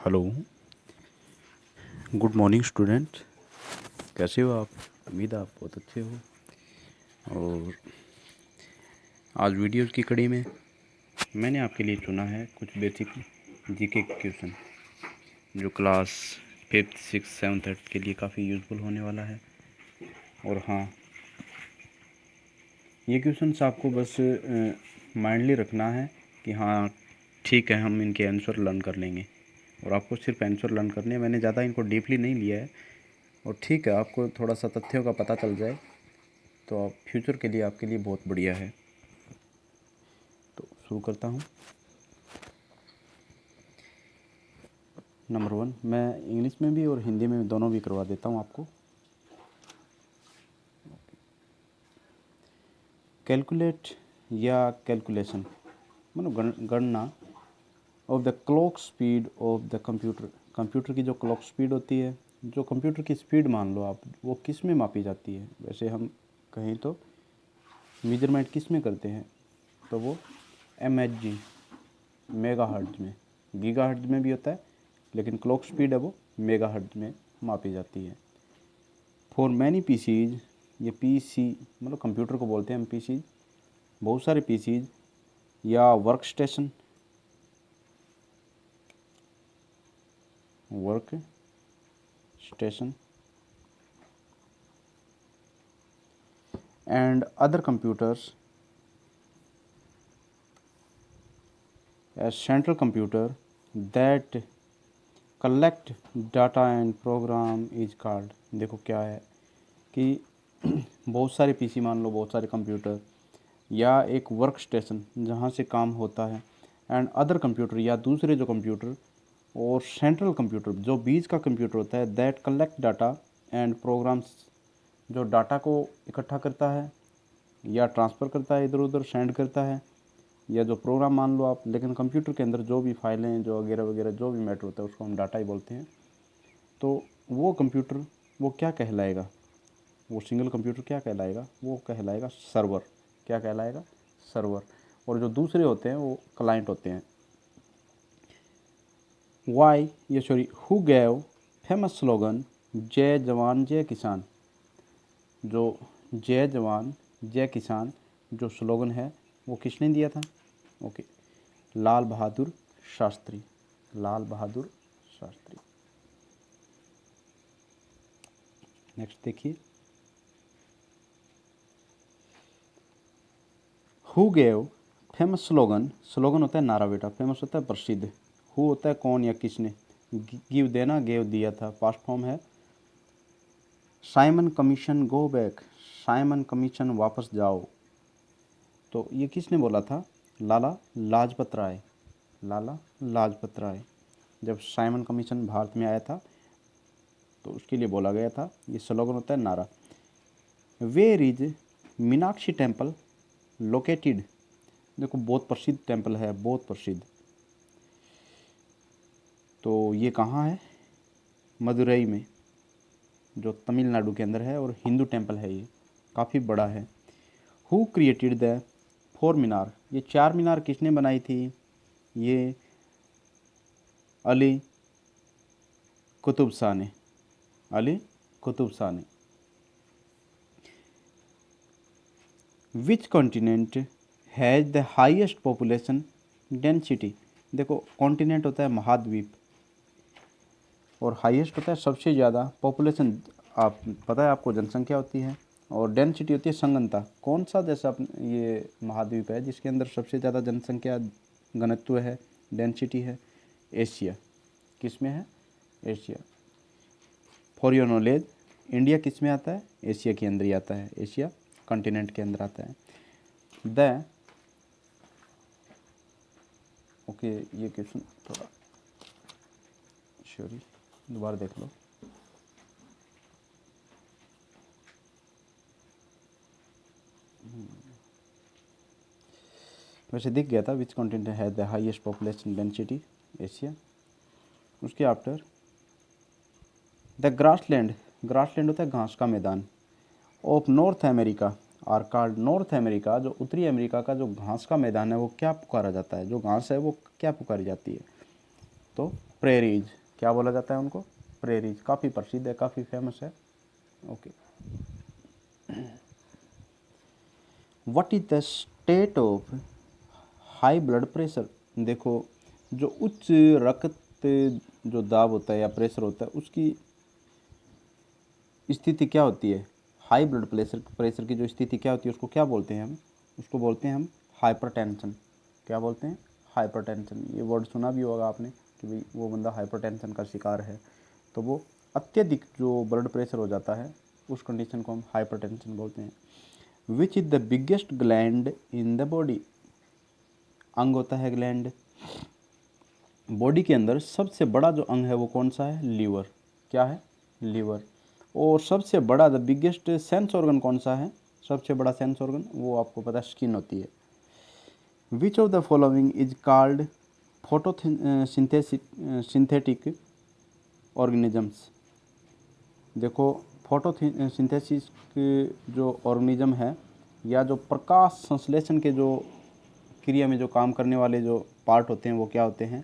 Hello, good morning student. कैसे हो आप? उम्मीद है आप बहुत अच्छे हो। और आज वीडियो की कड़ी में मैंने आपके लिए चुना है कुछ बेसिक जीके क्वेश्चन जो class 5th 6th 7th 8th के लिए काफ़ी यूज़फुल होने वाला है। और हाँ, ये क्वेश्चंस आपको बस माइंडली रखना है कि हाँ ठीक है, हम इनके आंसर लर्न कर लेंगे। और आपको सिर्फ आंसर लर्न करने हैं, मैंने ज़्यादा इनको डीपली नहीं लिया है। और ठीक है, आपको थोड़ा सा तथ्यों का पता चल जाए तो आप फ्यूचर के लिए आपके लिए बहुत बढ़िया है। तो शुरू करता हूँ। नंबर 1 मैं इंग्लिश में भी और हिंदी में भी दोनों भी करवा देता हूँ आपको। कैलकुलेट या कैलकुलेशन मतलब गणना of the clock speed of the computer. Computer की जो क्लॉक स्पीड होती है, जो कंप्यूटर की स्पीड मान लो आप, वो किस में मापी जाती है? वैसे हम कहें तो मेजरमेंट किस में करते हैं, तो वो MHz मेगा हर्ट्ज में, गीगा हर्ट्ज में भी होता है, लेकिन क्लॉक स्पीड है वो मेगा हर्ट्ज में मापी जाती है। फॉर मैनी पीसीज, ये पीसी मतलब कंप्यूटर को बोलते हैं हम पीसीज, बहुत सारे पीसीज या work station and other computers as central computer that collect data and program is called। देखो क्या है कि बहुत सारे पीसी मान लो, बहुत सारे कंप्यूटर या एक वर्क स्टेशन जहाँ से काम होता है, एंड अदर कंप्यूटर या दूसरे जो कंप्यूटर, और सेंट्रल कंप्यूटर जो बीच का कंप्यूटर होता है, that collect data and programs, जो डाटा को इकट्ठा करता है या ट्रांसफ़र करता है, इधर उधर सेंड करता है, या जो प्रोग्राम मान लो आप, लेकिन कंप्यूटर के अंदर जो भी फाइलें जो वगैरह वगैरह जो भी मैटर होता है उसको हम डाटा ही बोलते हैं। तो वो कंप्यूटर वो क्या कहलाएगा? वो सिंगल कंप्यूटर क्या कहलाएगा? वो कहलाएगा सर्वर। क्या कहलाएगा? सर्वर। और जो दूसरे होते हैं वो क्लाइंट होते हैं। हु गैव फेमस स्लोगन जय जवान जय किसान? जो जय जवान जय किसान जो स्लोगन है वो किसने दिया था? ओके, लाल बहादुर शास्त्री। लाल बहादुर शास्त्री। नेक्स्ट देखिए, who gave famous slogan. Slogan होता है नारा बेटा, फेमस होता है प्रसिद्ध, हु होता है कौन या किसने, गिव देना, गेव दिया था, पास्ट फॉर्म है। Simon commission go back, Simon commission वापस जाओ, तो ये किसने बोला था? लाला लाजपत राय। लाला लाजपत राय। जब साइमन कमीशन भारत में आया था तो उसके लिए बोला गया था। ये स्लोगन होता है नारा। Where is Meenakshi temple located? देखो बहुत प्रसिद्ध टेम्पल है, बहुत प्रसिद्ध। तो ये कहाँ है? मदुरई में, जो तमिलनाडु के अंदर है, और हिंदू टेम्पल है, ये काफ़ी बड़ा है। हु क्रिएटेड द 4 मीनार? ये 4 मीनार किसने बनाई थी? ये अली कुतुब शाह ने। अली कुतुब शाह ने। Which continent has the highest population density? देखो कॉन्टिनेंट होता है महाद्वीप, और हाईएस्ट होता है सबसे ज़्यादा पॉपुलेशन। आप पता है आपको जनसंख्या होती है, और डेंसिटी होती है संघनता। कौन सा देश ये महाद्वीप है जिसके अंदर सबसे ज़्यादा जनसंख्या घनत्व है, डेंसिटी है? एशिया। किस में है? Asia. For your knowledge, India किस में आता है? एशिया के अंदर ही आता है, एशिया कॉन्टिनेंट के अंदर आता है। ओके, ये क्वेश्चन थोड़ा सॉरी, दोबारा देख लो। वैसे दिख गया था, विच कॉन्टिनेंट है the highest population density? Asia. उसके आफ्टर द ग्रासलैंड। ग्रासलैंड होता है घास का मैदान। Of North America are called, North America जो उत्तरी अमेरिका का जो घास का मैदान है वो क्या पुकारा जाता है? जो घास है वो क्या पुकारी जाती है? तो प्रेरीज, क्या बोला जाता है उनको? प्रेरीज। काफ़ी प्रसिद्ध है, काफ़ी फेमस है। Okay. What is the state of high blood pressure? देखो, जो उच्च रक्त जो दाब होता है या प्रेशर होता है, उसकी स्थिति क्या होती है? हाई ब्लड प्रेशर की जो स्थिति क्या होती है, उसको क्या बोलते हैं हम? उसको बोलते हैं हम हाइपरटेंशन। क्या बोलते हैं? हाइपरटेंशन। ये वर्ड सुना भी होगा आपने कि भाई वो बंदा हाइपरटेंशन का शिकार है। तो वो अत्यधिक जो ब्लड प्रेशर हो जाता है, उस कंडीशन को हम हाइपरटेंशन बोलते हैं। Which is the biggest gland in the body? अंग होता है ग्लैंड। बॉडी के अंदर सबसे बड़ा जो अंग है वो कौन सा है? लीवर। क्या है? लीवर। और सबसे बड़ा द बिगेस्ट सेंस ऑर्गन कौन सा है? सबसे बड़ा सेंस ऑर्गन, वो आपको पता है, स्किन होती है। Which of the following is called photosynthetic organisms? देखो, फोटोसिंथेसिस जो ऑर्गेनिज्म है, या जो प्रकाश संश्लेषण के जो क्रिया में जो काम करने वाले जो पार्ट होते हैं, वो क्या होते हैं?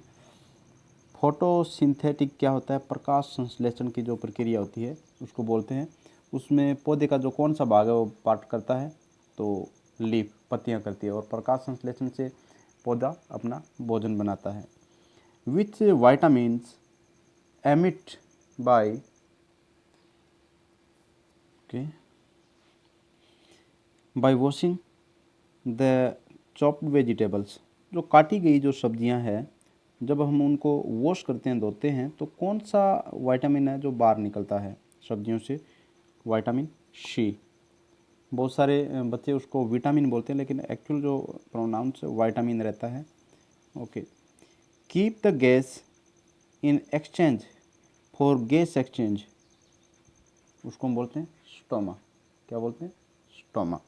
फोटोसिंथेटिक क्या होता है? प्रकाश संश्लेषण की जो प्रक्रिया होती है उसको बोलते हैं। उसमें पौधे का जो कौन सा भाग है वो पार्ट करता है? तो लीफ, पत्तियां करती है, और प्रकाश संश्लेषण से पौधा अपना भोजन बनाता है। Which vitamins emit by by washing the chopped vegetables? जो काटी गई जो सब्जियां हैं, जब हम उनको वॉश करते हैं, धोते हैं, तो कौन सा विटामिन है जो बाहर निकलता है सब्जियों से? Vitamin C. बहुत सारे बच्चे उसको विटामिन बोलते हैं, लेकिन एक्चुअल जो प्रोनाउंस विटामिन रहता है। Okay. Keep the gas in exchange for gas exchange, उसको हम बोलते हैं स्टोमा। क्या बोलते हैं? Stoma.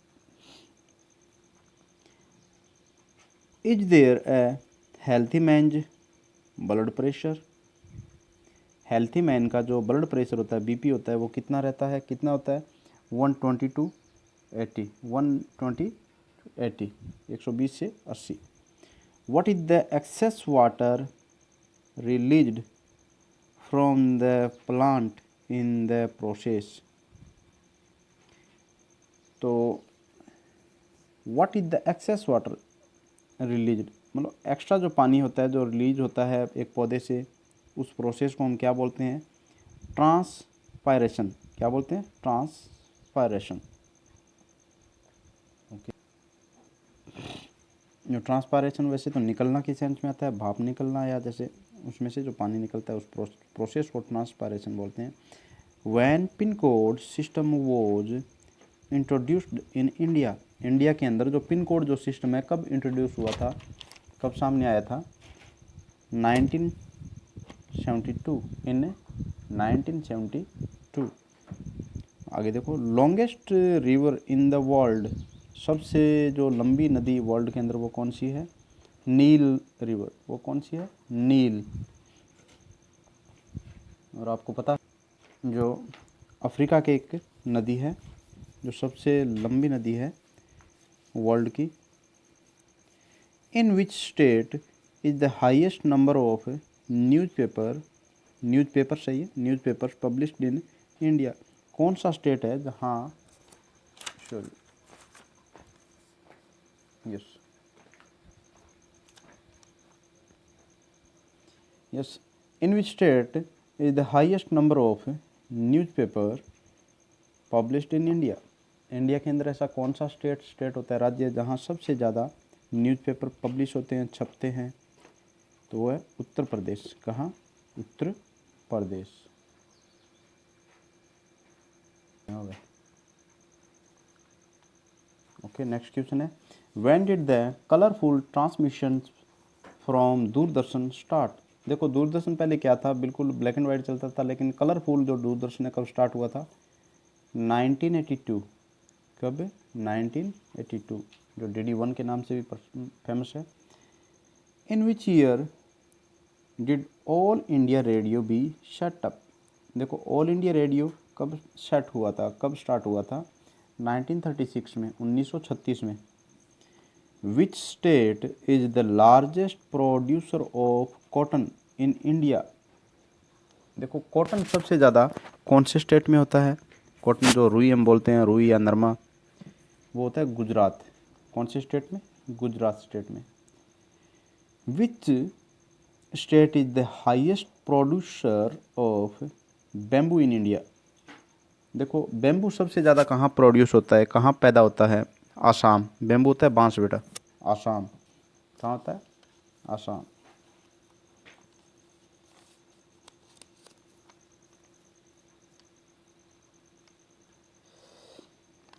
Is there a healthy man's blood pressure? Healthy man का जो ब्लड प्रेशर होता है, बीपी होता है, वो कितना रहता है? कितना होता है? 120 to 80, 120 80, 120 से 80। What is the excess water released from the plant in the process? तो what is the excess water released, मतलब एक्स्ट्रा जो पानी होता है जो रिलीज होता है एक पौधे से, उस प्रोसेस को हम क्या बोलते हैं? ट्रांसपायरेशन। क्या बोलते हैं? ट्रांसपायरेशन। ओके। जो ट्रांसपायरेशन वैसे तो निकलना के सेंस में आता है, भाप निकलना, या जैसे उसमें से जो पानी निकलता है उस प्रोसेस को ट्रांसपायरेशन बोलते हैं। When pin code system was introduced in India? India के अंदर जो पिन कोड जो सिस्टम है कब इंट्रोड्यूस हुआ था, कब सामने आया था? 1972, इन 1972। आगे देखो, longest river in the world, सबसे जो लंबी नदी वर्ल्ड के अंदर वो कौन सी है? नील रिवर। वो कौन सी है? नील। और आपको पता, जो अफ्रीका के एक नदी है जो सबसे लंबी नदी है वर्ल्ड की। In which state is the highest number of newspaper सही है, न्यूज़पेपर्स पब्लिश्ड इन इंडिया? कौन सा स्टेट है जहाँ, sorry, yes yes, in which state is the highest number of newspaper published in India? India के अंदर ऐसा कौन सा स्टेट होता है, राज्य, जहाँ सबसे ज़्यादा न्यूज़पेपर पब्लिश होते हैं, छपते हैं? तो वो है उत्तर प्रदेश। कहाँ? Uttar Pradesh. Okay, next question है, when did the colourful transmission from Doordarshan start? देखो, दूरदर्शन पहले क्या था? बिल्कुल ब्लैक एंड वाइट चलता था, लेकिन कलरफुल जो दूरदर्शन है कब स्टार्ट हुआ था? 1982। कब? 1982, जो DD1 के नाम से भी फेमस है। In which year did All India Radio be shut up? देखो, ऑल इंडिया रेडियो कब सेट हुआ था, कब स्टार्ट हुआ था? 1936 में, 1936 में। विच state is the largest producer of cotton? In India, देखो कॉटन सबसे ज़्यादा कौन से स्टेट में होता है? कॉटन जो रुई हम बोलते हैं, रुई या नरमा, वो होता है गुजरात। कौन से स्टेट में? गुजरात स्टेट में। विच state is the highest producer of bamboo in India? देखो बैम्बू सबसे ज़्यादा कहाँ प्रोड्यूस होता है, कहाँ पैदा होता है? आसाम। बैम्बू होता है बांस बेटा, आसाम। कहाँ होता है? Assam.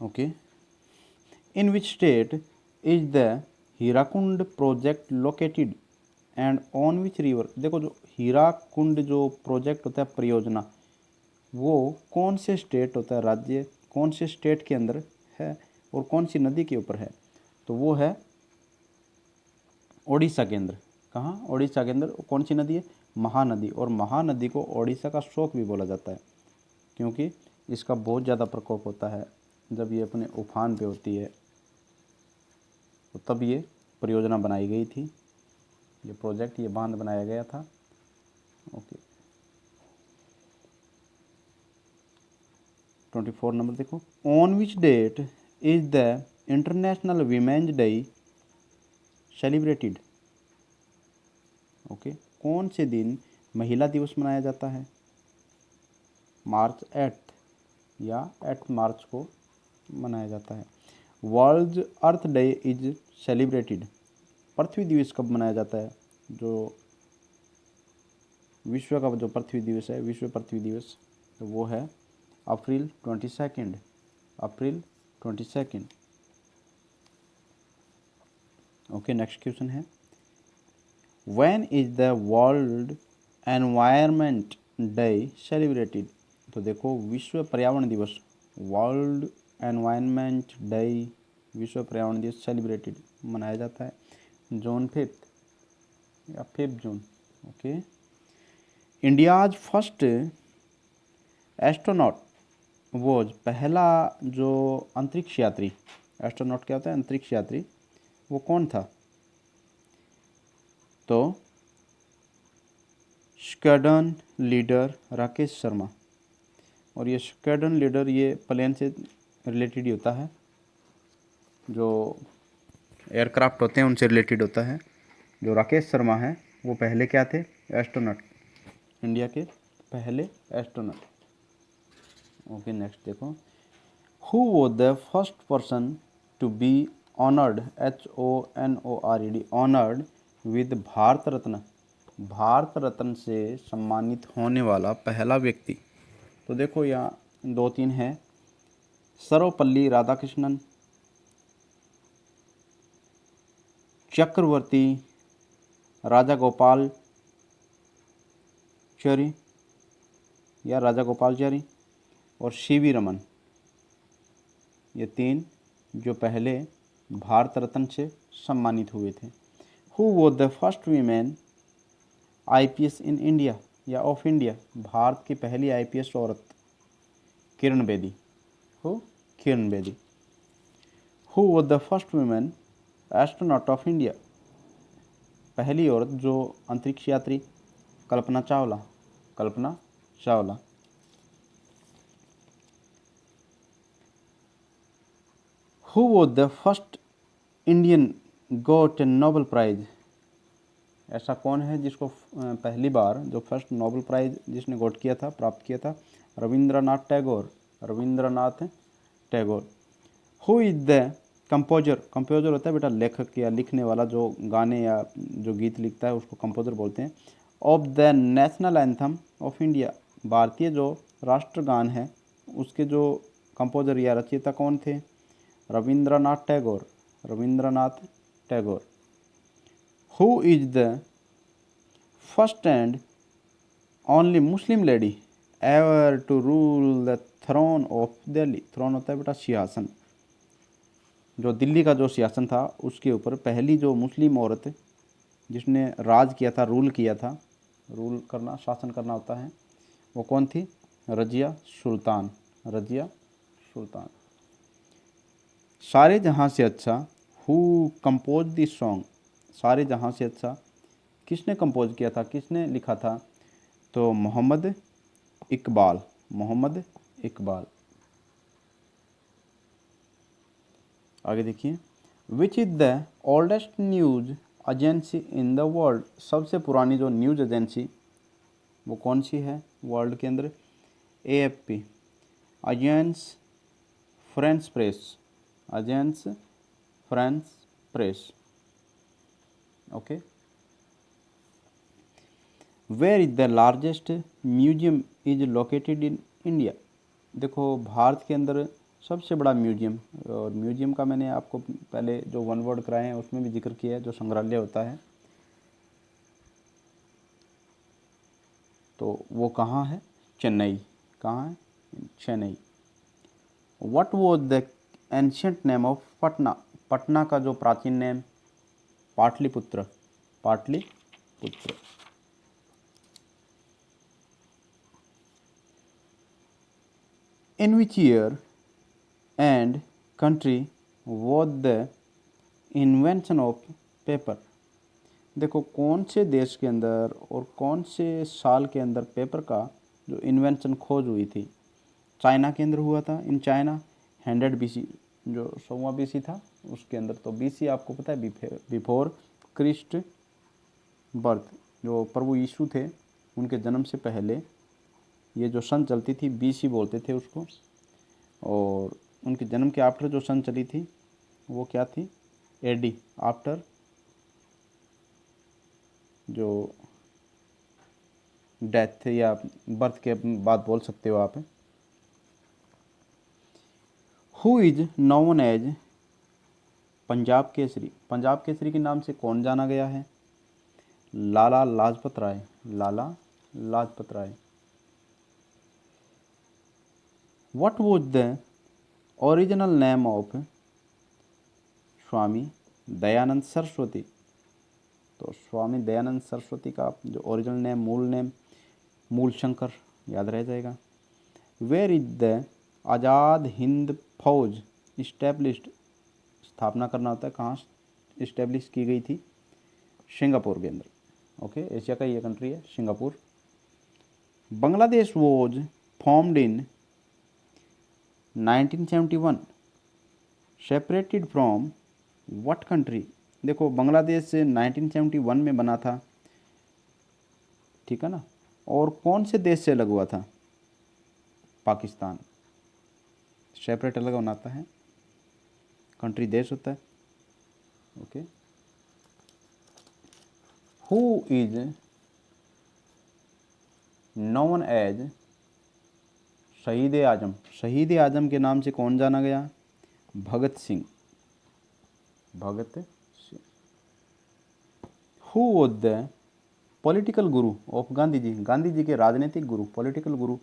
Okay. In which state is the Hirakud project located and on which river? देखो जो हीराकुंड जो प्रोजेक्ट होता है, परियोजना, वो कौन से स्टेट होता है, राज्य कौन से स्टेट के अंदर है और कौन सी नदी के ऊपर है? तो वो है ओडिशा के अंदर। कहाँ? ओडिशा के अंदर। कौन सी नदी है? महानदी। और महानदी को ओडिशा का शोक भी बोला जाता है, क्योंकि इसका बहुत ज़्यादा प्रकोप होता है जब ये अपने उफान पे होती है। तो तब ये परियोजना बनाई गई थी, ये प्रोजेक्ट, ये बांध बनाया गया था। ओके। 24 नंबर देखो, on which date is the international women's day celebrated? Okay, कौन से दिन महिला दिवस मनाया जाता है? मार्च 8 या 8 मार्च को मनाया जाता है। World Earth Day is celebrated? पृथ्वी दिवस कब मनाया जाता है? जो विश्व का जो पृथ्वी दिवस है, विश्व पृथ्वी दिवस, तो वो है अप्रैल 22, अप्रैल 22। ओके, नेक्स्ट क्वेश्चन है, when is the world environment day celebrated? तो देखो विश्व पर्यावरण दिवस, वर्ल्ड एनवायरनमेंट डे, विश्व पर्यावरण दिवस सेलिब्रेटेड मनाया जाता है जून 5 या 5 जून। Okay. India's first astronaut was, पहला जो अंतरिक्ष यात्री, एस्ट्रोनॉट क्या होता है? अंतरिक्ष यात्री, वो कौन था? तो स्क्वाड्रन लीडर राकेश शर्मा। और ये स्क्वाड्रन लीडर ये प्लेन से रिलेटेड ही होता है, जो एयरक्राफ्ट होते हैं उनसे रिलेटेड होता है। जो राकेश शर्मा है वो पहले क्या थे? एस्ट्रोनॉट, इंडिया के पहले एस्ट्रोनॉट। ओके, नेक्स्ट देखो, who was the first person to be honoured, HONORED, honoured with Bharat Ratna? Bharat Ratna से सम्मानित होने वाला पहला व्यक्ति। तो देखो यहाँ 2-3 है, सर्वपल्ली राधाकृष्णन, चक्रवर्ती राजा गोपालचारी या राजा गोपालचारी, और CV रमन। ये 3 जो पहले भारत रत्न से सम्मानित हुए थे। Who was the first women IPS in India या ऑफ इंडिया? भारत की पहली IPS औरत किरण बेदी। हो, Kiran Bedi. Who was the first women astronaut of India? पहली औरत जो अंतरिक्ष यात्री, Kalpana Chawla, Kalpana Chawla. Who was the first Indian got a Nobel prize? ऐसा कौन है जिसको पहली बार जो फर्स्ट नोबेल प्राइज जिसने गॉट किया था, प्राप्त किया था? Rabindranath Tagore, Rabindranath Tagore. Who is the composer? Composer होता है बेटा लेखक या लिखने वाला, जो गाने या जो गीत लिखता है उसको कंपोजर बोलते हैं। Of the national anthem of India, भारतीय जो राष्ट्रगान है उसके जो कंपोजर या रचयिता कौन थे? Rabindranath Tagore, Rabindranath Tagore. Who is the first and only Muslim lady ever to rule the throne of Delhi? Throne होता है बेटा सिंहासन, जो दिल्ली का जो सिंहासन था उसके ऊपर पहली जो मुस्लिम औरत जिसने राज किया था, रूल किया था, रूल करना, शासन करना होता है, वो कौन थी? रजिया सुल्तान, रजिया सुल्तान। सारे जहाँ से अच्छा, हु कंपोज दिस सॉन्ग? सारे जहाँ से अच्छा किसने कंपोज किया था, किसने लिखा था? तो मोहम्मद इकबाल, मोहम्मद इकबाल। आगे देखिए, which is the oldest news agency in the world? सबसे पुरानी जो न्यूज़ एजेंसी वो कौन सी है वर्ल्ड के अंदर? AFP, Agence France Presse, Agence France Presse. Okay. Where is the largest museum is located in India? देखो भारत के अंदर सबसे बड़ा म्यूजियम, और म्यूजियम का मैंने आपको पहले जो वन वर्ड कराए हैं उसमें भी जिक्र किया है, जो संग्रहालय होता है, तो वो कहाँ है? चेन्नई। कहाँ है? Chennai. What was the ancient name of Patna? Patna का जो प्राचीन name? Pataliputra, Pataliputra. In which year and country was the invention of paper? देखो कौन से देश के अंदर और कौन से साल के अंदर पेपर का जो इन्वेंशन खोज हुई थी? चाइना के अंदर हुआ था, इन चाइना 100 BC, जो 100वां BC था उसके अंदर। तो BC आपको पता है बिफोर क्रिस्ट बर्थ, जो प्रभु यीशु थे उनके जन्म से पहले ये जो सन चलती थी BC बोलते थे उसको, और उनके जन्म के आफ्टर जो सन चली थी वो क्या थी? AD, आफ्टर जो डेथ या बर्थ के बाद बोल सकते हो आप। Who is known as Punjab Kesari? Punjab Kesari के नाम से कौन जाना गया है? Lala Lajpat Rai, Lala Lajpat Rai. What was the original name of Swami Dayanand Saraswati? तो स्वामी दयानंद सरस्वती का जो ओरिजिनल नेम, मूल नेम, मूल शंकर, याद रह जाएगा। Where is the Azad Hind फौज इस्टेब्लिश्ड? स्थापना करना होता है, कहाँ इस्टेब्लिश की गई थी? सिंगापुर के अंदर। ओके, एशिया का ये कंट्री है Singapore. Bangladesh was formed in 1971, separated from what country? देखो बांग्लादेश 1971 में बना था, ठीक है ना, और कौन से देश से अलग हुआ था? पाकिस्तान। सेपरेट अलग बनाता है, कंट्री देश होता है। Okay. Who is known as Shaheed Azam? शहीद आजम के नाम से कौन जाना गया? Bhagat Singh, Bhagat Singh. Who was the political guru of Gandhi ji? Gandhi ji के राजनीतिक गुरु, political guru?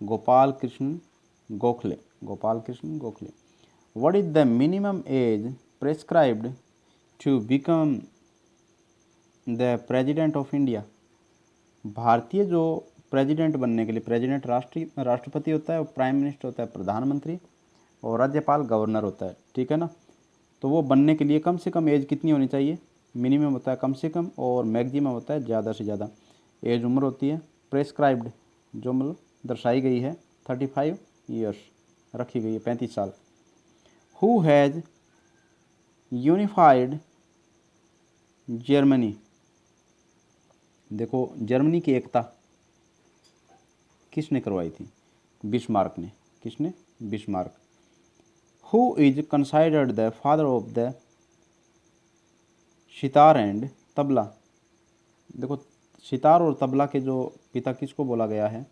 Gopal Krishna Gokhale, Gopal Krishna Gokhale. What is the minimum age prescribed to become the president of India? भारतीय जो प्रेसिडेंट बनने के लिए, प्रेसिडेंट राष्ट्रपति होता है, और प्राइम मिनिस्टर होता है प्रधानमंत्री, और राज्यपाल गवर्नर होता है, ठीक है ना। तो वो बनने के लिए कम से कम एज कितनी होनी चाहिए? मिनिमम होता है कम से कम, और मैक्सिमम होता है ज़्यादा से ज़्यादा। एज उम्र होती है, प्रेस्क्राइब्ड जो मतलब दर्शाई गई है 35 ईयर्स रखी गई है, 35 साल। Who has unified Germany? देखो जर्मनी की एकता किसने करवाई थी? बिस्मार्क ने। किसने? Bismarck. Who is considered the father of the sitar and tabla? देखो सितार और तबला के जो पिता किसको बोला गया है?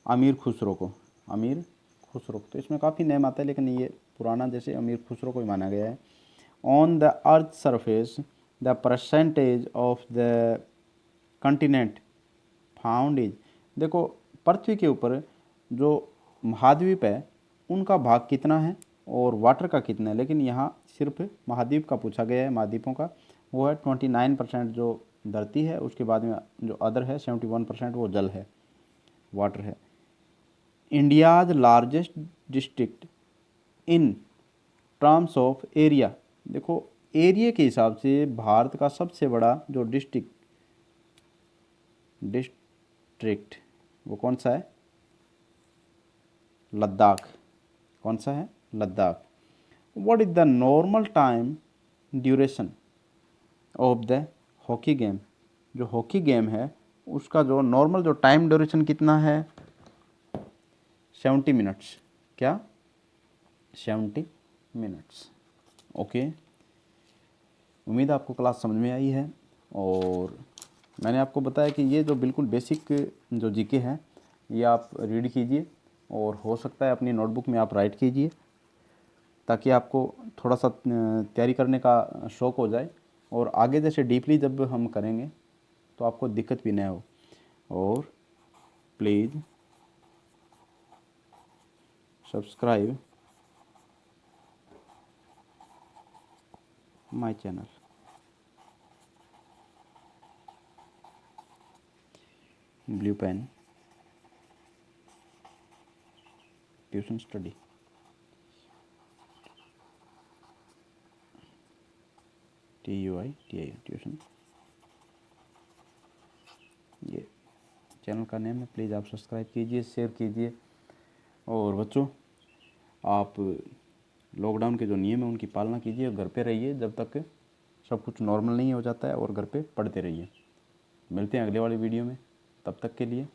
अमीर खुसरो को, अमीर खुसरो। तो इसमें काफ़ी नेम आता है, लेकिन ये पुराना जैसे अमीर खुसरो को ही माना गया है। On the earth surface the percentage of the continent found is? देखो पृथ्वी के ऊपर जो महाद्वीप है उनका भाग कितना है और वाटर का कितना है, लेकिन यहाँ सिर्फ महाद्वीप का पूछा गया है, महाद्वीपों का। वो है 29% जो धरती है, उसके बाद में जो अदर है 71% वो जल है, वाटर है। India's largest district in terms of area? देखो एरिया के हिसाब से भारत का सबसे बड़ा जो डिस्ट्रिक्ट वो कौन सा है? लद्दाख। कौन सा है? Ladakh. What is the normal time duration of the hockey game? जो हॉकी गेम है उसका जो नॉर्मल जो टाइम ड्यूरेशन कितना है? 70 मिनट्स। क्या? 70 मिनट्स। ओके, उम्मीद है आपको क्लास समझ में आई है। और मैंने आपको बताया कि ये जो बिल्कुल बेसिक जो जीके है ये आप रीड कीजिए और हो सकता है अपनी नोटबुक में आप राइट कीजिए, ताकि आपको थोड़ा सा तैयारी करने का शौक़ हो जाए और आगे जैसे डीपली जब हम करेंगे तो आपको दिक्कत भी ना हो। और please subscribe my channel. Blue pen tuition study. TUI tuition, ये चैनल का नेम है। प्लीज़ आप सब्सक्राइब कीजिए, शेयर कीजिए। और बच्चों, आप लॉकडाउन के जो नियम है उनकी पालना कीजिए, घर पे रहिए जब तक सब कुछ नॉर्मल नहीं हो जाता है, और घर पे पढ़ते रहिए। मिलते हैं अगले वाली वीडियो में, तब तक के लिए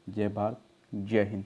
जय भारत, जय हिंद।